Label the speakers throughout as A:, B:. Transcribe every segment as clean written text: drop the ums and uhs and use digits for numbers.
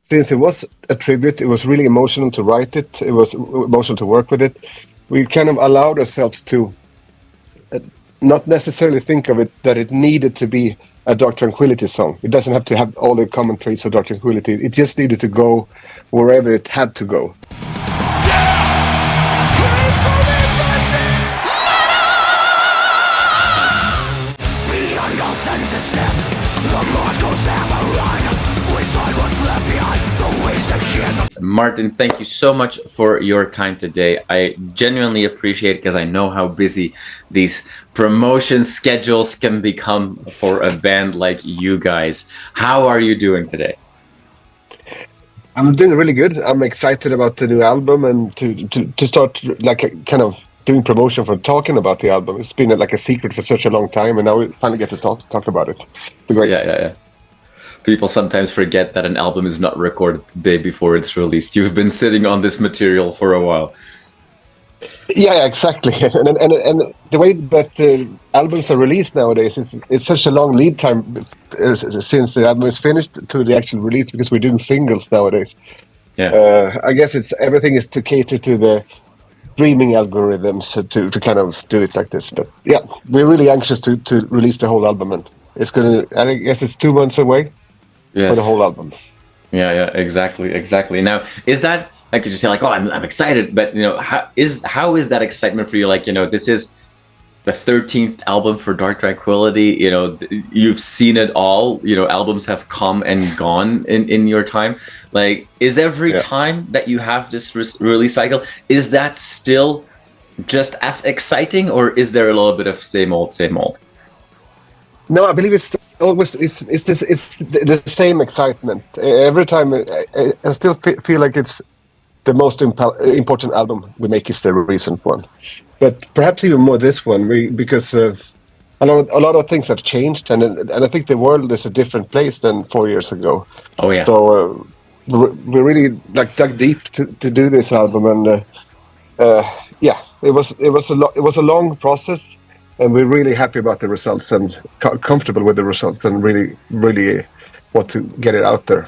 A: since it was a tribute, it was really emotional to write it. It was emotional to work with it. We kind of allowed ourselves to not necessarily think of it that it needed to be a Dark Tranquillity song. It doesn't have to have all the common traits of Dark Tranquillity. It just needed to go wherever it had to go.
B: Martin, thank you so much for your time today. I genuinely appreciate it because I know how busy these promotion schedules can become for a band like you guys. How are you doing today?
A: I'm doing really good. I'm excited about the new album and to start like kind of doing promotion for talking about the album. It's been like a secret for such a long time, and now we finally get to talk about it. It's great.
B: Yeah. People sometimes forget that an album is not recorded the day before it's released. You've been sitting on this material for a while.
A: Yeah, exactly. And the way that albums are released nowadays, it's such a long lead time since the album is finished to the actual release, because we're doing singles nowadays.
B: Yeah.
A: I guess everything is to cater to the streaming algorithms to kind of do it like this. But yeah, we're really anxious to release the whole album, and I guess it's 2 months away.
B: Yes.
A: For the whole album.
B: Yeah, exactly. Now, is that, I could just say like, oh, I'm excited, but how is that excitement for you? Like, this is the 13th album for Dark Tranquillity. You've seen it all. Albums have come and gone in your time. Like, is every time that you have this release cycle, is that still just as exciting, or is there a little bit of same old?
A: No, I believe it's always it's the same excitement every time. I still feel like it's the most important album we make is the recent one, but perhaps even more this one because a lot of things have changed, and I think the world is a different place than 4 years ago.
B: Oh yeah.
A: So we really like dug deep to do this album, and it was a long process. And we're really happy about the results and comfortable with the results, and really, really want to get it out there.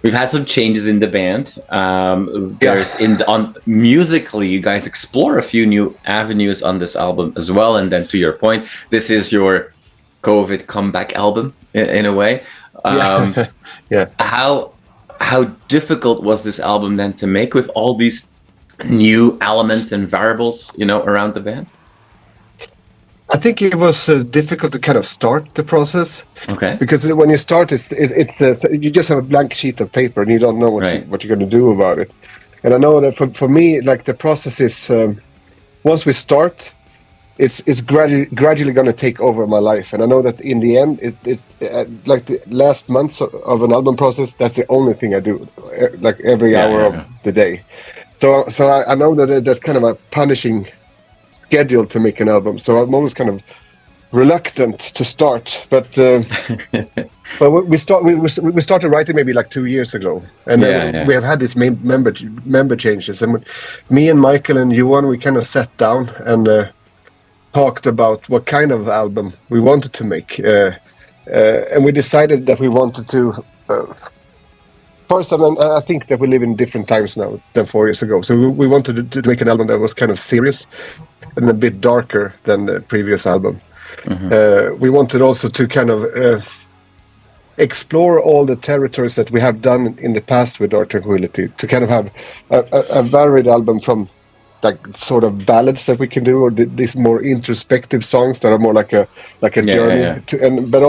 B: We've had some changes in the band. Musically, you guys explore a few new avenues on this album as well. And then, to your point, this is your COVID comeback album in a way.
A: Yeah.
B: How difficult was this album then to make with all these new elements and variables, around the band?
A: I think it was difficult to kind of start the process.
B: Okay.
A: Because when you start, it's you just have a blank sheet of paper and you don't know what you're going to do about it. And I know that for me, like the process is once we start, it's gradually going to take over my life, and I know that in the end, it's like the last months of an album process. That's the only thing I do, like every hour of the day. So I know that there's kind of a punishing schedule to make an album. So I'm always kind of reluctant to start, but we started writing maybe like 2 years ago, and then we have had these member changes, and me and Mikael and Johan, we kind of sat down and talked about what kind of album we wanted to make, and we decided that we wanted to first, I think that we live in different times now than 4 years ago, so we wanted to make an album that was kind of serious and a bit darker than the previous album. Mm-hmm. We wanted also to kind of explore all the territories that we have done in the past with Dark Tranquillity, to kind of have a varied album, from like sort of ballads that we can do, or these more introspective songs that are more like a journey, but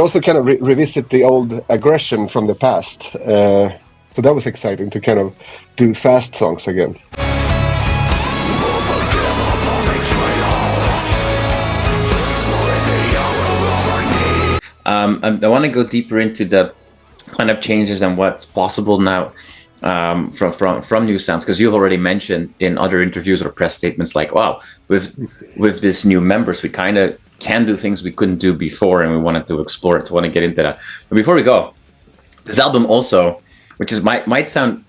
A: also kind of revisit the old aggression from the past. So that was exciting to kind of do fast songs again.
B: I want to go deeper into the kind of changes and what's possible now from new sounds, because you've already mentioned in other interviews or press statements like, wow, with this new members, we kind of can do things we couldn't do before, and we wanted to explore it. So I want to get into that. But before we go, this album also, which is might sound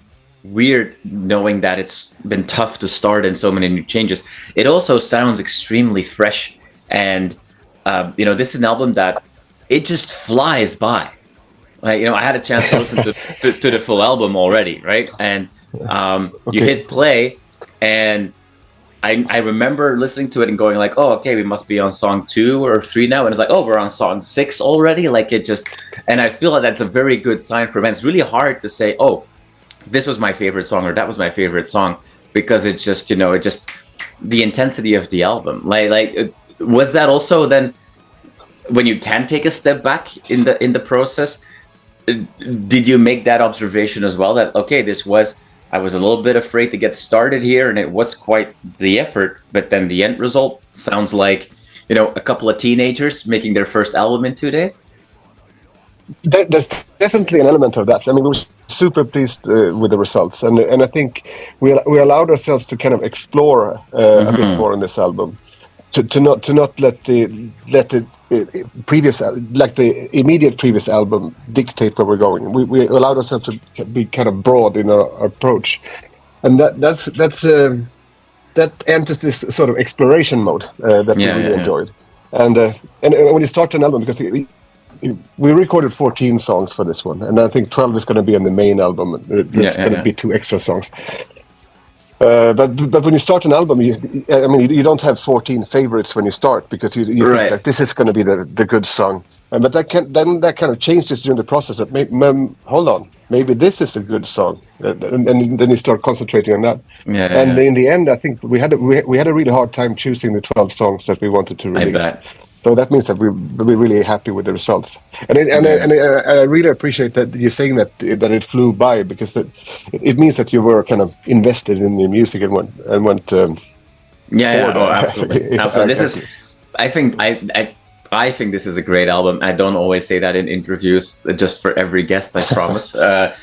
B: weird knowing that it's been tough to start and so many new changes, it also sounds extremely fresh And this is an album that it just flies by. Like, I had a chance to listen to the full album already, right? And you hit play, and I remember listening to it and going like, oh, okay, we must be on song 2 or 3 now. And it's like, oh, we're on song 6 already. Like, and I feel like that's a very good sign for a band. It's really hard to say, oh, this was my favorite song or that was my favorite song, because it's just, the intensity of the album. Like, was that also then when you can take a step back in the process? Did you make that observation as well, that, okay, I was a little bit afraid to get started here, and it was quite the effort, but then the end result sounds like, a couple of teenagers making their first album in 2 days?
A: There's definitely an element of that. I mean, we were super pleased with the results, and I think we allowed ourselves to kind of explore a bit more on this album, to not let the previous, like the immediate previous album, dictate where we're going. We allowed ourselves to be kind of broad in our approach, and that enters this sort of exploration mode that we really enjoyed. And when you start an album, because we recorded 14 songs for this one, and I think 12 is going to be on the main album. There's going to be 2 extra songs. But when you start an album, you don't have 14 favorites when you start, because you think that this is going to be the good song. But that kind of changes during the process. That hold on, maybe this is a good song, and then you start concentrating on that. In the end, I think we had a really hard time choosing the 12 songs that we wanted to release. I bet. So that means that we're really happy with the results, and I really appreciate that you're saying that it flew by, because it means that you were kind of invested in the music and went.
B: Absolutely. This is, I think this is a great album. I don't always say that in interviews, just for every guest, I promise. I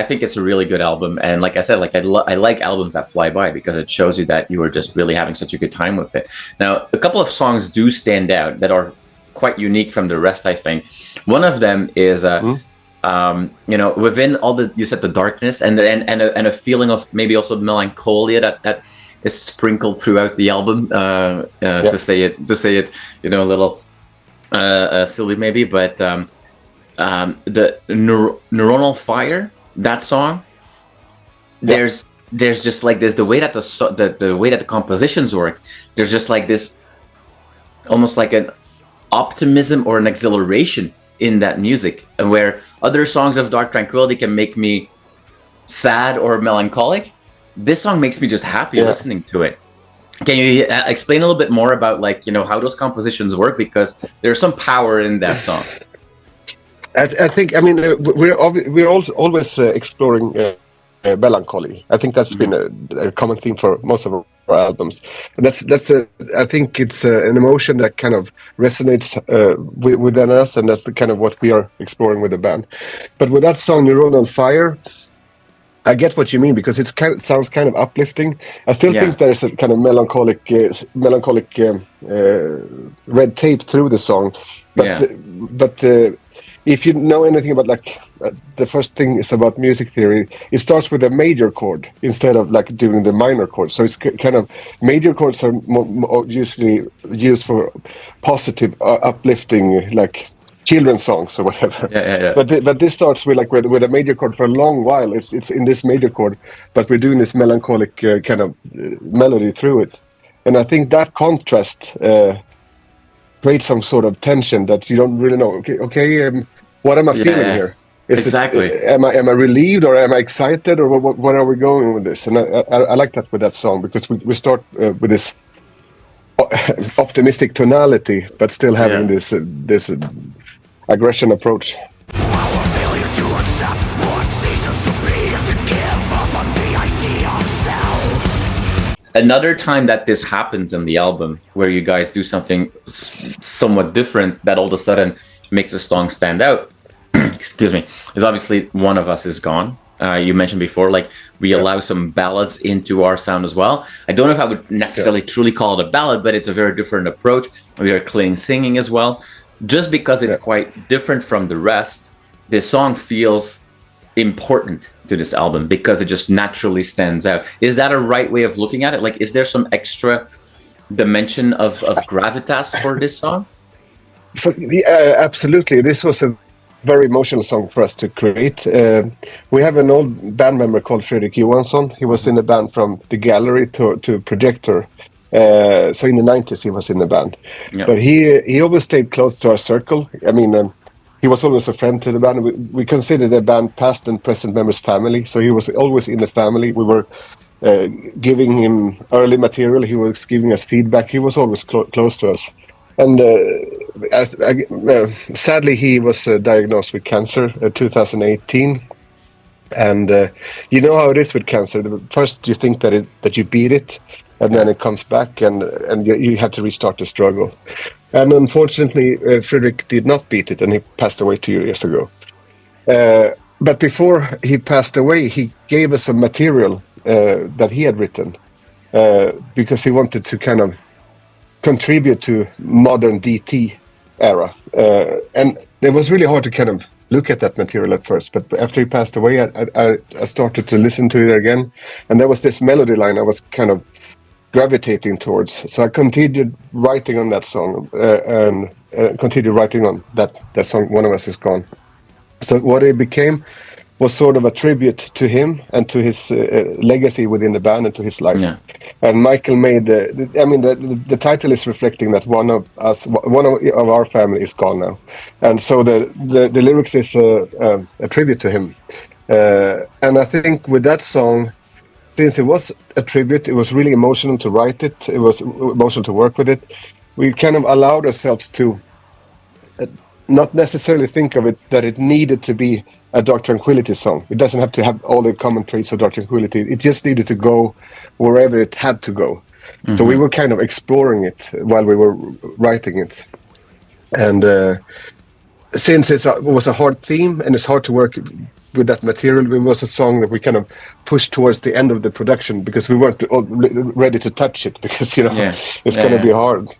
B: think it's a really good album, and like I said, like I like albums that fly by, because it shows you that you are just really having such a good time with it. Now, a couple of songs do stand out that are quite unique from the rest, I think. One of them is within all the, you said, the darkness and a feeling of maybe also melancholia that is sprinkled throughout the album, to say it, a little silly maybe, but the neuronal fire, that song, there's just like this, the way that the way that the compositions work, there's just like this, almost like an optimism or an exhilaration in that music, and where other songs of Dark Tranquillity can make me sad or melancholic, this song makes me just happy listening to it. Can you explain a little bit more about, like, how those compositions work? Because there's some power in that song.
A: I think, we're also always exploring melancholy. I think that's been a common theme for most of our albums. And I think it's an emotion that kind of resonates within us, and that's the kind of what we are exploring with the band. But with that song, Neuronal Fire, I get what you mean, because it sounds kind of uplifting. I still think there's a kind of melancholic red tape through the song. But if you know anything about, like, the first thing is about music theory, it starts with a major chord instead of like doing the minor chord. So it's kind of, major chords are usually used for positive, uplifting, like children's songs or whatever. But this starts with with a major chord for a long while. It's in this major chord, but we're doing this melancholic kind of melody through it, and I think that contrast creates some sort of tension that you don't really know. Okay, what am I feeling here? Am I relieved, or am I excited, or what are we going with this? And I like that with that song, because we start with this optimistic tonality, but still having this aggression approach.
C: Our failure to accept what ceases to be, to give up on the idea of self.
B: Another time that this happens in the album, where you guys do something somewhat different that all of a sudden makes the song stand out, excuse me, is obviously One of Us Is Gone. You mentioned before, like, we allow some ballads into our sound as well. I don't know if I would necessarily truly call it a ballad, but it's a very different approach. We are clean singing as well. Just because it's quite different from the rest, this song feels important to this album because it just naturally stands out. Is that a right way of looking at it? Like, is there some extra dimension of gravitas for this song?
A: Yeah, absolutely. This was a very emotional song for us to create. We have an old band member called Fredrik Johansson. He was in the band from the gallery to projector. So in the 90s he was in the band. Yeah. But he always stayed close to our circle. I mean, he was always a friend to the band. We considered the band past and present members family. So he was always in the family. We were giving him early material. He was giving us feedback. He was always close to us. And sadly, he was diagnosed with cancer in 2018. And you know how it is with cancer. First, you think that you beat it, and then it comes back, and you have to restart the struggle. And unfortunately, Fredrik did not beat it, and he passed away 2 years ago. But before he passed away, he gave us some material that he had written because he wanted to kind of contribute to modern DT era. And it was really hard to kind of look at that material at first. But after he passed away, I started to listen to it again. And there was this melody line I was kind of gravitating towards. So I continued writing on that song and continued writing on that song, One of Us Is Gone. So what it became was sort of a tribute to him and to his legacy within the band and to his life. Yeah. And Mikael made the title is reflecting that one of our family is gone now, and so the lyrics is a tribute to him. And I think with that song, since it was a tribute, it was really emotional to write it. It was emotional to work with it. We kind of allowed ourselves to not necessarily think of it that it needed to be a Dark Tranquillity song. It doesn't have to have all the common traits of Dark Tranquillity. It just needed to go wherever it had to go. Mm-hmm. So we were kind of exploring it while we were writing it. And since it was a hard theme and it's hard to work with that material, it was a song that we kind of pushed towards the end of the production because we weren't ready to touch it because, you know, it's going to be hard.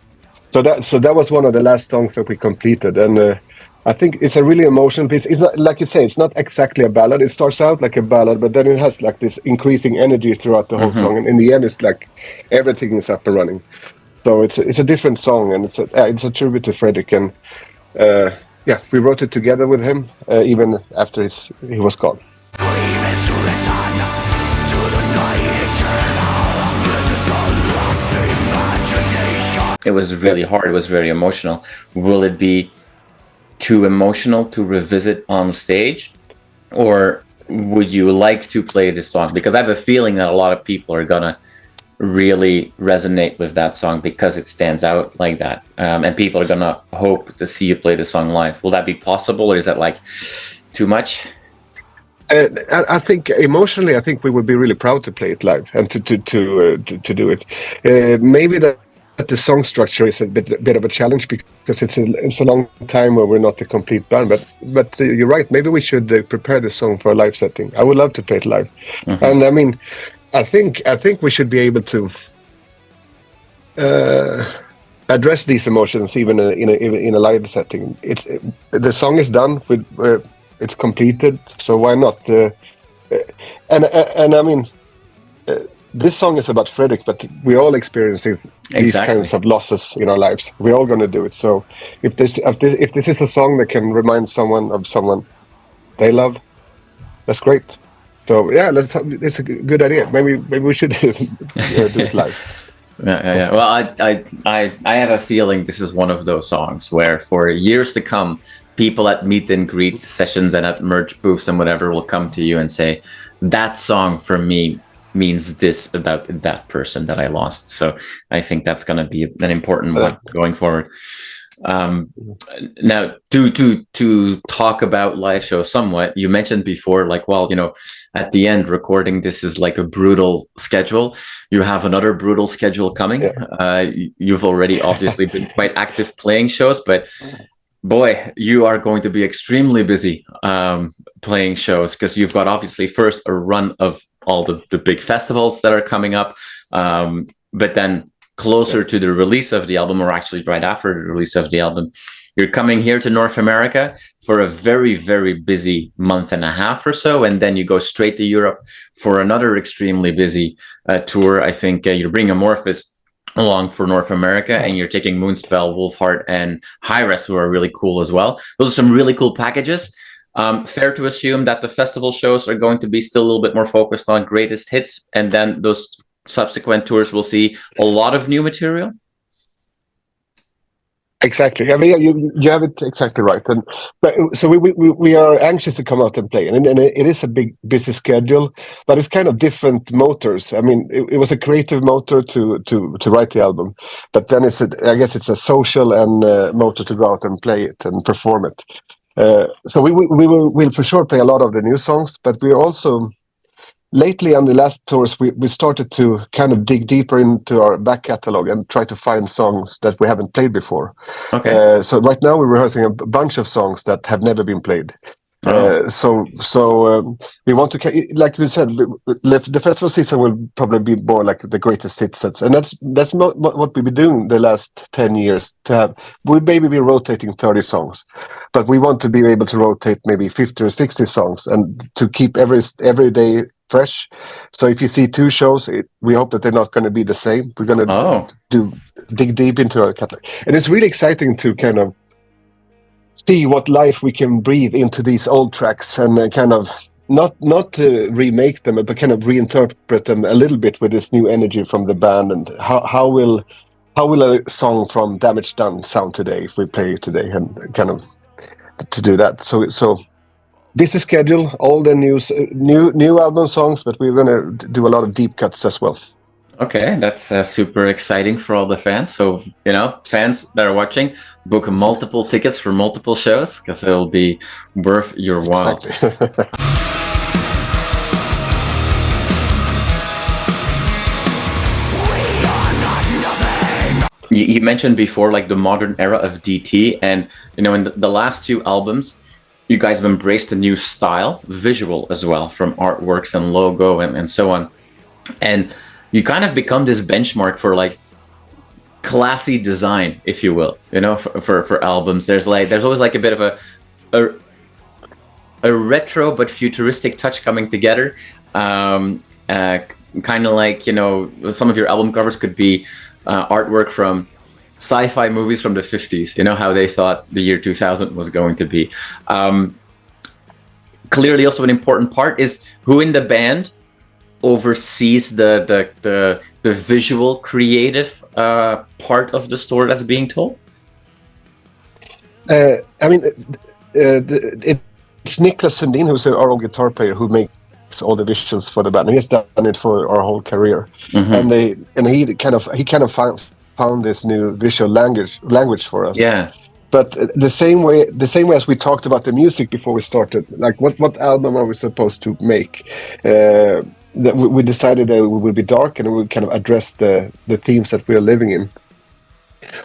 A: So that was one of the last songs that we completed. And I think it's a really emotional piece. It's not, like you say, it's not exactly a ballad. It starts out like a ballad, but then it has like this increasing energy throughout the whole song. And in the end, it's like everything is up and running. So it's a different song, and it's a tribute to Fredrik. And we wrote it together with him, even after he was gone.
B: It was really hard. It was very emotional. Will it be too emotional to revisit on stage, or would you like to play this song? Because I have a feeling that a lot of people are gonna really resonate with that song because it stands out like that, and people are gonna hope to see you play the song live. Will that be possible, or is that like too much?
A: I think emotionally, I think we would be really proud to play it live and to do it. Maybe that the song structure is a bit of a challenge because it's a long time where we're not a complete band. But you're right. Maybe we should prepare the song for a live setting. I would love to play it live. Mm-hmm. And I mean, I think we should be able to address these emotions even in a live setting. The song is done with. It's completed, so why not? And I mean, this song is about Fredrik, but we're all experiencing these kinds of losses in our lives. We're all going to do it. So if this is a song that can remind someone of someone they love, that's great. So yeah, it's a good idea. Maybe we should do it live.
B: Yeah. Well, I have a feeling this is one of those songs where for years to come, people at meet and greet sessions and at merch booths and whatever will come to you and say, that song for me means this about that person that I lost. So I think that's going to be an important one going forward. Now, to talk about live show somewhat, you mentioned before, like, well, you know, at the end, recording this is like a brutal schedule. You have another brutal schedule coming. Yeah. You've already obviously been quite active playing shows, but boy, you are going to be extremely busy playing shows because you've got obviously first a run of all the big festivals that are coming up, but then closer to the release of the album, or actually right after the release of the album, you're coming here to North America for a very, very busy month and a half or so, and then you go straight to Europe for another extremely busy tour. I think you bring Amorphous along for North America, and you're taking Moonspell, Wolfheart, and Hi-Res, who are really cool as well. Those are some really cool packages. Fair to assume that the festival shows are going to be still a little bit more focused on greatest hits, and then those subsequent tours will see a lot of new material?
A: Exactly. I mean, you have it exactly right. And so we are anxious to come out and play, and it is a big busy schedule, but it's kind of different motors. I mean, it was a creative motor to write the album, but then I guess it's a social and motor to go out and play it and perform it. So we'll for sure play a lot of the new songs, but we're also lately on the last tours we started to kind of dig deeper into our back catalog and try to find songs that we haven't played before.
B: Okay.
A: So right now we're rehearsing a bunch of songs that have never been played. So we want to, like we said, the festival season will probably be more like the greatest hit sets, and that's not what we've been doing the last 10 years. We maybe be rotating 30 songs, but we want to be able to rotate maybe 50 or 60 songs, and to keep every day fresh. So if you see 2 shows, we hope that they're not going to be the same. We're going to dig deep into our catalog, and it's really exciting to kind of see what life we can breathe into these old tracks, and kind of not remake them, but kind of reinterpret them a little bit with this new energy from the band. And how will a song from Damage Done sound today if we play it today, and kind of to do that. So busy schedule, all the new album songs, but we're gonna do a lot of deep cuts as well.
B: Okay, that's super exciting for all the fans. So, fans that are watching, book multiple tickets for multiple shows, because it'll be worth your while.
A: Exactly.
B: You mentioned before, like, the modern era of DT, and in the last 2 albums, you guys have embraced a new style, visual as well, from artworks and logo and so on. And you kind of become this benchmark for like classy design, if you will, for albums. There's always like a bit of a retro but futuristic touch coming together. Kind of like, some of your album covers could be artwork from sci-fi movies from the 50s, how they thought the year 2000 was going to be. Clearly also an important part is who in the band oversees the visual creative part of the story that's being told.
A: I mean, it's Niklas Sundin, who's our own guitar player, who makes all the visuals for the band. He has done it for our whole career. Mm-hmm. and he kind of found this new visual language for us.
B: Yeah.
A: But the same way as we talked about the music before we started, like what album are we supposed to make? That we decided that it would be dark, and we would kind of address the themes that we are living in.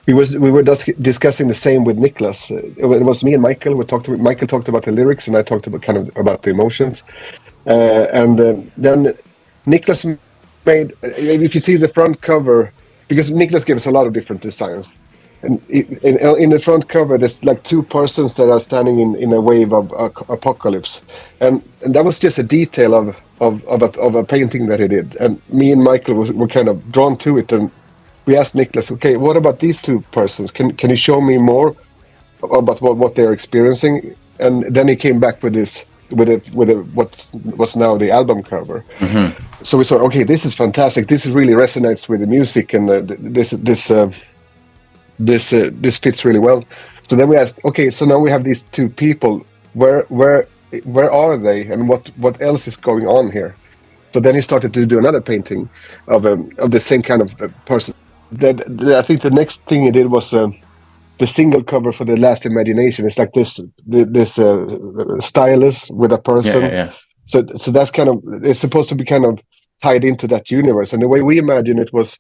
A: We were discussing the same with Niklas. It was me and Mikael. Mikael talked about the lyrics, and I talked about the emotions. And then Niklas made. If you see the front cover, because Niklas gave us a lot of different designs, and in the front cover, there's like 2 persons that are standing in a wave of apocalypse, and that was just a detail of a painting that he did. And me and Mikael were kind of drawn to it, and we asked Niklas, okay, what about these 2 persons? Can you show me more about what they're experiencing? And then he came back with this, with what's now the album cover. Mm-hmm. So we thought, okay, this is fantastic. This really resonates with the music, and this fits really well. So then we asked, okay, so now we have these 2 people. Where are they, and what else is going on here? So then he started to do another painting of the same kind of person. I think the next thing he did was the single cover for The Last Imagination. It's like this stylus with a person.
B: Yeah.
A: So that's kind of, it's supposed to be kind of tied into that universe. And the way we imagine it was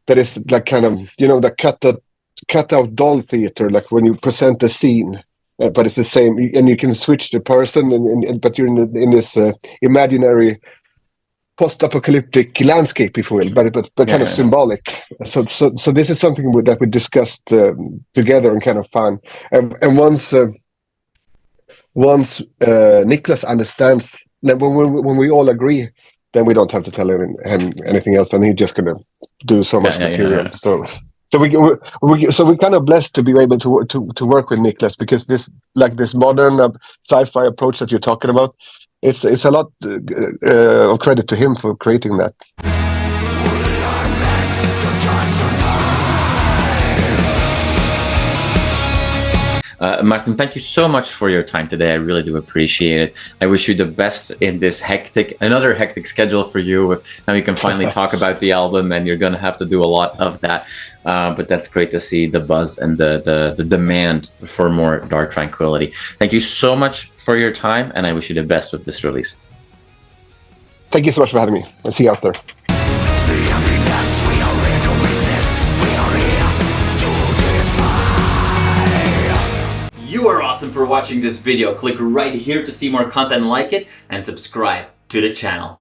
A: that it's like kind of, the cut out doll theater, like when you present a scene. But it's the same, and you can switch the person, but you're in this imaginary post-apocalyptic landscape, if you will, but kind of symbolic. So this is something that we discussed together and kind of found. And once Niklas understands, when we all agree then we don't have to tell him anything else, and he's just gonna do so much material. So we're kind of blessed to be able to work with Niklas, because this modern sci-fi approach that you're talking about, it's a lot of credit to him for creating that.
B: Martin, thank you so much for your time today. I really do appreciate it. I wish you the best in this another hectic schedule for you. Now you can finally talk about the album, and you're going to have to do a lot of that. But that's great to see the buzz and the demand for more Dark Tranquillity. Thank you so much for your time, and I wish you the best with this release.
A: Thank you so much for having me. I'll see you out there.
B: You are awesome for watching this video. Click right here to see more content like it and subscribe to the channel.